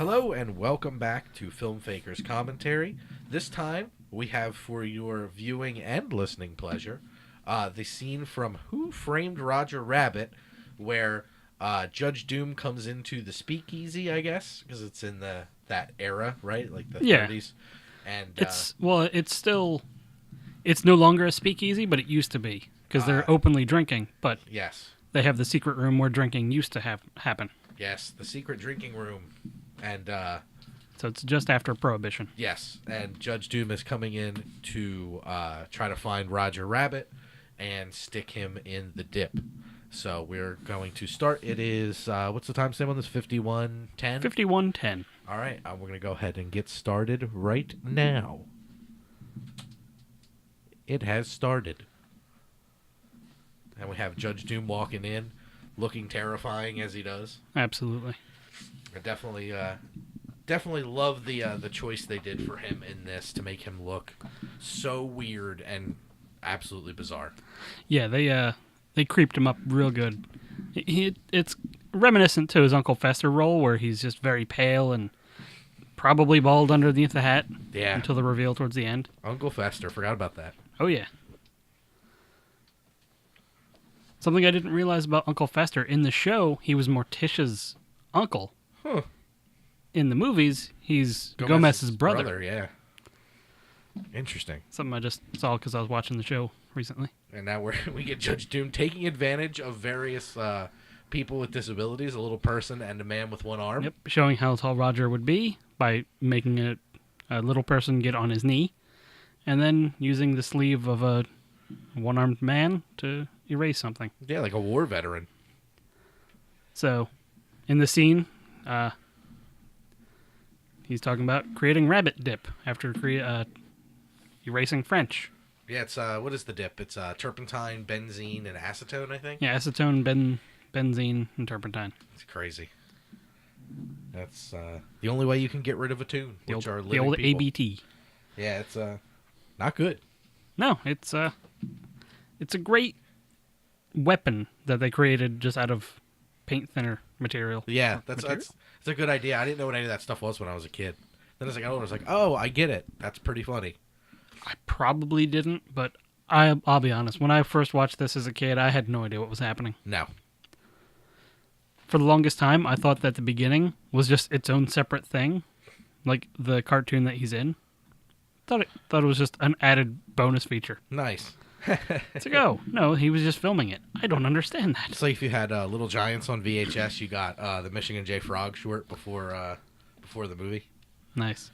Hello and welcome back to Filmfaker's commentary. This time we have for your viewing and listening pleasure the scene from Who Framed Roger Rabbit, where Judge Doom comes into the speakeasy, I guess, because it's in that era, right? Like the 30s. And it's no longer a speakeasy, but it used to be because they're openly drinking. But yes, they have the secret room where drinking used to happen. Yes, the secret drinking room. And so it's just after Prohibition. Yes, and Judge Doom is coming in to try to find Roger Rabbit and stick him in the dip. So we're going to start. It is, what's the timestamp on this? 51:10? 51:10. All right, we're going to go ahead and get started right now. It has started. And we have Judge Doom walking in, looking terrifying as he does. Absolutely. I definitely love the choice they did for him in this to make him look so weird and absolutely bizarre. Yeah, they creeped him up real good. It's reminiscent to his Uncle Fester role, where he's just very pale and probably bald underneath the hat. Yeah. Until the reveal towards the end. Uncle Fester, forgot about that. Oh yeah. Something I didn't realize about Uncle Fester, in the show, he was Morticia's uncle. Huh. In the movies, he's Gomez's brother. Yeah. Interesting. Something I just saw because I was watching the show recently. And now we get Judge Doom taking advantage of various people with disabilities, a little person and a man with one arm. Yep, showing how tall Roger would be by making a little person get on his knee, and then using the sleeve of a one-armed man to erase something. Yeah, like a war veteran. So, in the scene, he's talking about creating rabbit dip after erasing French. Yeah, it's what is the dip? It's turpentine, benzene, and acetone, I think. Yeah, acetone, benzene, and turpentine. It's crazy. That's the only way you can get rid of a tune, the which old, are living the old people. ABT. Yeah, it's not good. No, it's a great weapon that they created just out of paint thinner material. Yeah, that's a good idea. I didn't know what any of that stuff was when I was a kid. Then as I got older, I was like, oh, I get it. That's pretty funny. I probably didn't, but I'll be honest. When I first watched this as a kid, I had no idea what was happening. No. For the longest time, I thought that the beginning was just its own separate thing, like the cartoon that he's in. Thought it was just an added bonus feature. Nice. It's like, oh, no, he was just filming it. I don't understand that. It's like if you had Little Giants on VHS, you got the Michigan J. Frog short before the movie. Nice.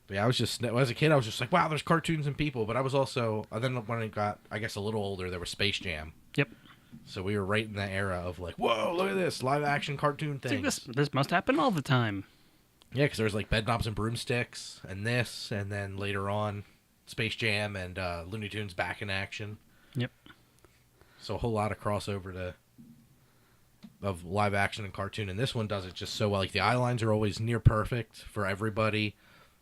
But yeah, as a kid, I was just like, wow, there's cartoons and people. But I was also, then when I got, I guess, a little older, there was Space Jam. Yep. So we were right in that era of like, whoa, look at this, live action cartoon thing. This must happen all the time. Yeah, because there was like Bedknobs and Broomsticks and this, and then later on, Space Jam and Looney Tunes back in action. Yep. So a whole lot of crossover of live action and cartoon, and this one does it just so well. Like the eye lines are always near perfect for everybody.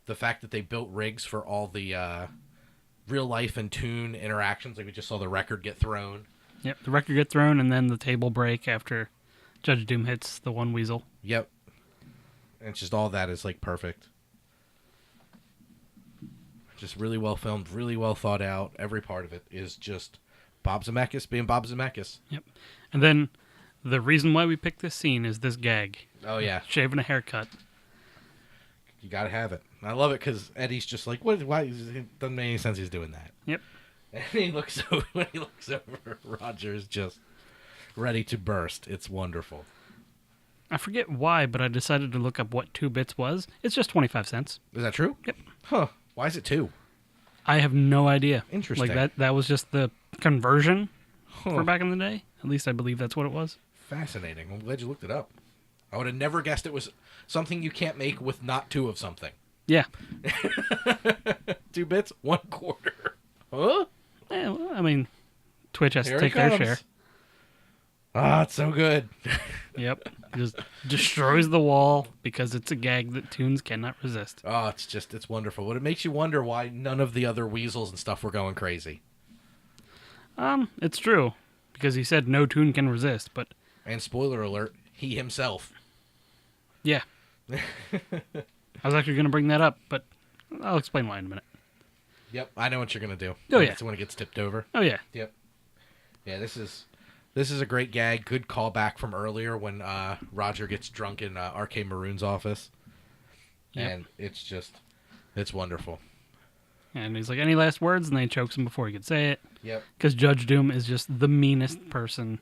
The fact that they built rigs for all the real life and tune interactions, like we just saw the record get thrown. Yep, the record get thrown, and then the table break after Judge Doom hits the one weasel. Yep. And it's just all that is like perfect. Just really well filmed, really well thought out. Every part of it is just Bob Zemeckis being Bob Zemeckis. Yep. And then the reason why we picked this scene is this gag. Oh, yeah. Shaving a haircut. You gotta have it. I love it because Eddie's just like, why? It doesn't make any sense he's doing that. Yep. And when he looks over, Roger's just ready to burst. It's wonderful. I forget why, but I decided to look up what 2 bits was. It's just 25 cents. Is that true? Yep. Huh. Why is it 2? I have no idea. Interesting. Like that was just the conversion for back in the day. At least I believe that's what it was. Fascinating. I'm glad you looked it up. I would have never guessed it was something you can't make with not 2 of something. Yeah. 2 bits, 1/4. Huh? Yeah, well, I mean, Twitch has Here to take their share. Ah, it's so good. Yep. Just destroys the wall because it's a gag that Toons cannot resist. Oh, it's wonderful. But it makes you wonder why none of the other weasels and stuff were going crazy. It's true. Because he said no Toon can resist, but... And spoiler alert, he himself. Yeah. I was actually going to bring that up, but I'll explain why in a minute. Yep, I know what you're gonna do. Oh, yeah. It's when it gets tipped over. Oh, yeah. Yep. Yeah, this is a great gag. Good callback from earlier when Roger gets drunk in R.K. Maroon's office. Yep. And it's wonderful. And he's like, any last words? And then he chokes him before he could say it. Yep. Because Judge Doom is just the meanest person,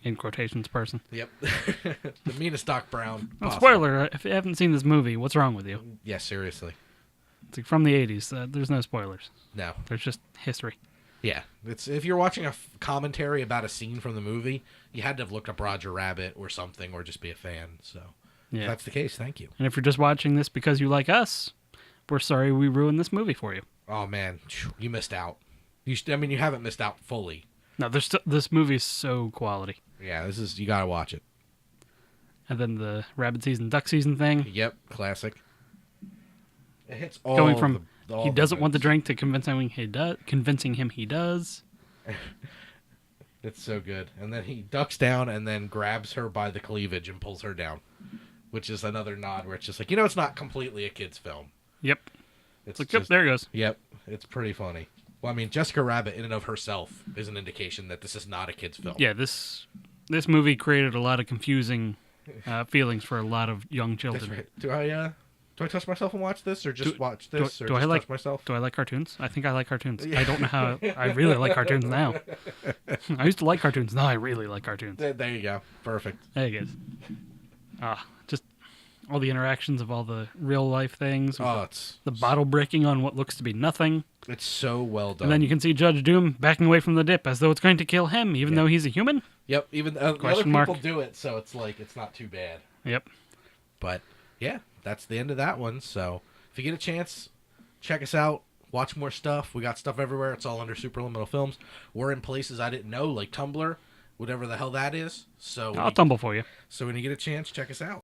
in quotations, person. Yep. The meanest Doc Brown. Well, possible. spoiler, if you haven't seen this movie, what's wrong with you? Yeah, seriously. It's like from the 80s. There's no spoilers. No. There's just history. Yeah. It's if you're watching a commentary about a scene from the movie, you had to have looked up Roger Rabbit or something or just be a fan. So Yeah. if that's the case, thank you. And if you're just watching this because you like us, we're sorry we ruined this movie for you. Oh, man. You missed out. You haven't missed out fully. No, this movie is so quality. Yeah, you gotta watch it. And then the rabbit season, duck season thing. Yep, classic. It hits all Going from all he doesn't want the notes. drink to convincing him he does. It's so good. And then he ducks down and then grabs her by the cleavage and pulls her down, which is another nod where it's just like, it's not completely a kid's film. Yep. It's Like, yep, there it goes. Yep, it's pretty funny. Well, I mean, Jessica Rabbit in and of herself is an indication that this is not a kid's film. Yeah, this movie created a lot of confusing feelings for a lot of young children. That's right. Do I touch myself and watch this, or just watch this, do or just touch myself? Do I like cartoons? I think I like cartoons. I don't know how. I really like cartoons now. I used to like cartoons. Now I really like cartoons. There you go. Perfect. There you go. Just all the interactions of all the real life things. It's the bottle breaking on what looks to be nothing. It's so well done. And then you can see Judge Doom backing away from the dip as though it's going to kill him, even though he's a human. Yep. Even the other Question people mark. do it, so it's like it's not too bad. Yep. But yeah, that's the end of that one. So if you get a chance, check us out. Watch more stuff. We got stuff everywhere. It's all under Superliminal Films. We're in places I didn't know, like Tumblr, whatever the hell that is. So I'll tumble for you. So when you get a chance, check us out.